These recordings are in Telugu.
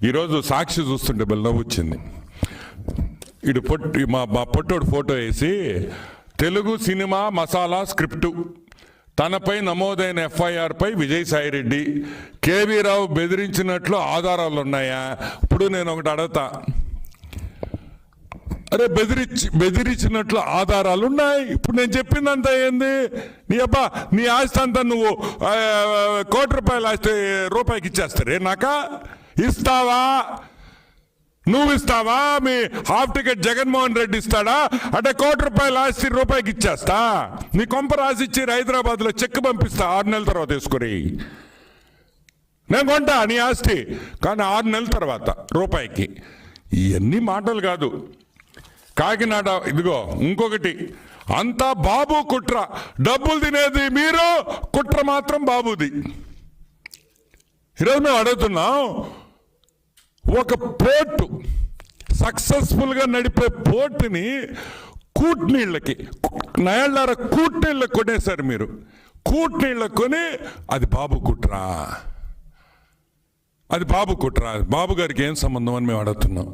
ఈరోజు సాక్షి చూస్తుంటే నవ్వు వచ్చింది. ఇటు మా పొట్టోడు ఫోటో వేసి తెలుగు సినిమా మసాలా స్క్రిప్టు తనపై నమోదైన ఎఫ్ఐఆర్పై విజయసాయిరెడ్డి కేవీ రావు బెదిరించినట్లు ఆధారాలు ఉన్నాయా? ఇప్పుడు నేను ఒకటి అడగతా, అరే బెదిరించినట్లు ఆధారాలు ఉన్నాయి. ఇప్పుడు నేను చెప్పిందంతా ఏంది? నీ అబ్బా నీ ఆస్తి అంతా నువ్వు ₹1,00,00,000 ఆస్తి రూపాయికి ఇచ్చేస్తారే నాక? ఇస్తావా? నువ్వు ఇస్తావా? మీ హాఫ్ టికెట్ జగన్మోహన్ రెడ్డి ఇస్తాడా? అంటే ₹1,00,00,000 ఆస్తి రూపాయికి ఇచ్చేస్తా. నీ కొంప రాసిచ్చి హైదరాబాద్లో చెక్ పంపిస్తా 6 నెలల తర్వాత తీసుకుని. నేను కొంటా నీ ఆస్తి, కానీ 6 నెలల తర్వాత రూపాయికి. ఇవన్నీ మాటలు కాదు. కాకినాడ ఇదిగో ఇంకొకటి, అంతా బాబు కుట్ర. డబ్బులు తినేది మీరు, కుట్ర మాత్రం బాబుది. ఈరోజు మేము అడుగుతున్నాం, ఒక పోర్టు సక్సెస్ఫుల్గా నడిపే పోర్టుని కూట్నీళ్ళకి నయళ్ళార కూట్నీళ్ళకి కొనేశారు మీరు. కూట్నీళ్ళకి కొని అది బాబు కుట్ర, అది బాబు కుట్ర. బాబు గారికి ఏం సంబంధం అని మేము అడుగుతున్నాం.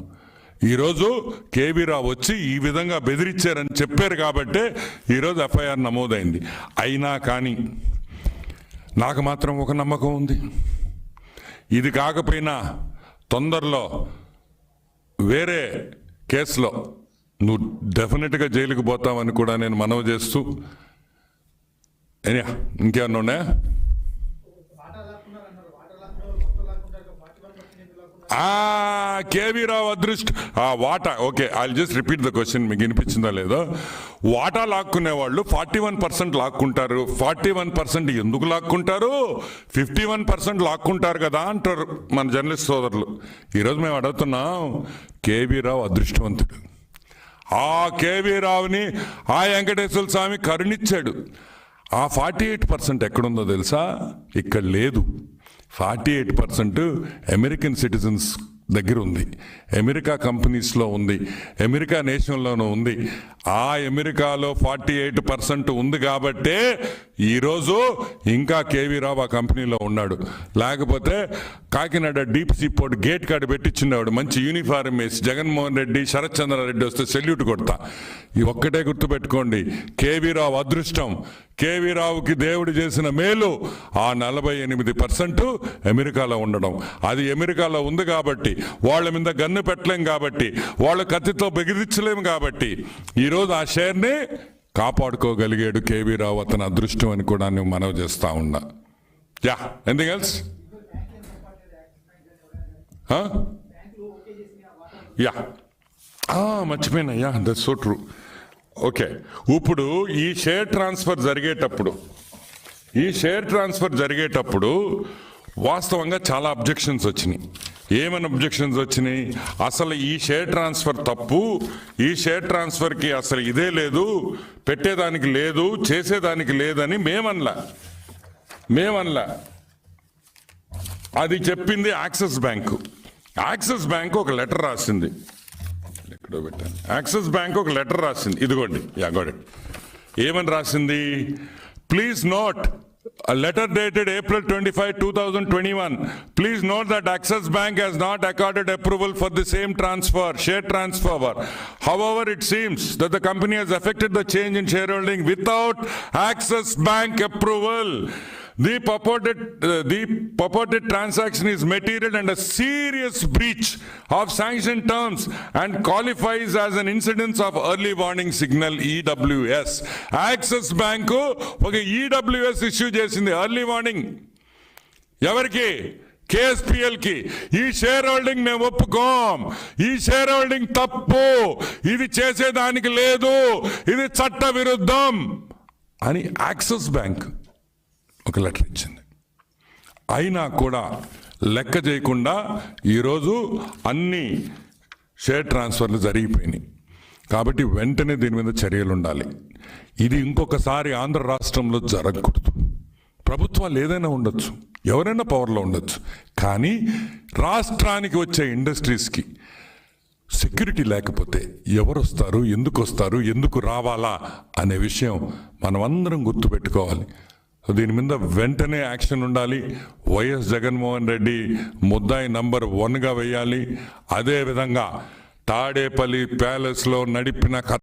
ఈరోజు కేవీ రావు వచ్చి ఈ విధంగా బెదిరించారని చెప్పారు కాబట్టే ఈరోజు ఎఫ్ఐఆర్ నమోదైంది. అయినా కానీ నాకు మాత్రం ఒక నమ్మకం ఉంది, ఇది కాకపోయినా తొందరలో వేరే కేసులో నువ్వు డెఫినెట్గా జైలుకి పోతావని కూడా నేను మనవి చేస్తూ, ఇంకేమన్నా ఉన్నాయా? కేవీ రావు అదృష్టం వాటా. Okay, I just repeat the question, మీకు వినిపించిందో లేదో. వాటా లాక్కునే వాళ్ళు 41% లాక్కుంటారు. 41% ఎందుకు లాక్కుంటారు? 51% లాక్కుంటారు కదా అంటారు మన జర్నలిస్ట్ సోదరులు. ఈరోజు మేము అడుగుతున్నాం, కేవీ రావు అదృష్టవంతుడు. ఆ కేవీ రావుని ఆ వెంకటేశ్వర స్వామి కరుణించాడు. ఆ 48% ఎక్కడుందో తెలుసా? ఇక్కడ లేదు. 48% అమెరికన్ సిటిజన్స్ దగ్గర ఉంది, అమెరికా కంపెనీస్లో ఉంది, అమెరికా నేషనల్లోనూ ఉంది. ఆ అమెరికాలో 48% ఉంది కాబట్టే ఈరోజు ఇంకా కేవీ రావు ఆ కంపెనీలో ఉన్నాడు. లేకపోతే Kakinada deep sea port gate కాడ పెట్టించినవాడు మంచి యూనిఫారం వేసి జగన్మోహన్ రెడ్డి శరత్ చంద్రారెడ్డి వస్తే సెల్యూట్ కొడతా. ఈ ఒక్కటే గుర్తుపెట్టుకోండి, కేవీ రావు అదృష్టం. కేవీ రావుకి దేవుడు చేసిన మేలు ఆ 48% అమెరికాలో ఉండడం. అది అమెరికాలో ఉంది కాబట్టి, వాళ్ళ మీద గన్ను పెట్టలేం కాబట్టి, వాళ్ళ కత్తితో బెదిరించలేము కాబట్టి ఈరోజు ఆ షేర్ని కాపాడుకోగలిగాడు కేవీ రావు. అతని అదృష్టం అని కూడా నేను మనవి చేస్తా ఉన్నా. Yeah, anything else? యా, మర్చిపోయినా. Yeah, that's so true. Okay, ఇప్పుడు ఈ షేర్ ట్రాన్స్ఫర్ జరిగేటప్పుడు వాస్తవంగా చాలా అబ్జెక్షన్స్ వచ్చినాయి. ఏమైనా అబ్జెక్షన్స్ వచ్చినాయి? అసలు ఈ షేర్ ట్రాన్స్ఫర్ తప్పు, ఈ షేర్ ట్రాన్స్ఫర్కి అసలు ఇదే లేదు, పెట్టేదానికి లేదు, చేసేదానికి లేదని మేమనలా. అది చెప్పింది యాక్సిస్ బ్యాంకు. యాక్సిస్ బ్యాంకు ఒక లెటర్ రాసింది. ఎక్కడో పెట్టాను. యాక్సిస్ బ్యాంక్ ఒక లెటర్ రాసింది, ఇదిగోండి. ఏమని రాసింది? Please note, a letter dated April 25, 2021. Please note that Axis Bank has not accorded approval for the same transfer, share transfer. However, it seems that the company has effected the change in shareholding without Axis Bank approval. The purported transaction is material and a serious breach of sanctioned terms and qualifies as an incidence of early warning signal, EWS. Axis Bank ఒక EWS ఇష్యూ చేసింది, ఎర్లీ వార్నింగ్. ఎవరికి? KSPL కి. ఈ షేర్ హోల్డింగ్ మేము ఒప్పుకోం, ఈ షేర్ హోల్డింగ్ తప్పు, ఇది చేసేదానికి లేదు, ఇది చట్ట విరుద్ధం అని యాక్సిస్ బ్యాంక్ ఒక లెటర్ ఇచ్చింది. అయినా కూడా లెక్క చేయకుండా ఈరోజు అన్ని షేర్ ట్రాన్స్ఫర్లు జరిగిపోయినాయి. కాబట్టి వెంటనే దీని మీద చర్యలు ఉండాలి. ఇది ఇంకొకసారి ఆంధ్ర రాష్ట్రంలో జరగకూడదు. ప్రభుత్వాలు ఏదైనా ఉండొచ్చు, ఎవరైనా పవర్లో ఉండొచ్చు, కానీ రాష్ట్రానికి వచ్చే ఇండస్ట్రీస్కి సెక్యూరిటీ లేకపోతే ఎవరు వస్తారు, ఎందుకు వస్తారు, ఎందుకు రావాలా అనే విషయం మనమందరం గుర్తుపెట్టుకోవాలి. దీని మీద వెంటనే యాక్షన్ ఉండాలి. వైఎస్ జగన్మోహన్ రెడ్డి ముద్దాయి నంబర్ 1గా వేయాలి. అదేవిధంగా తాడేపల్లి ప్యాలెస్లో నడిపిన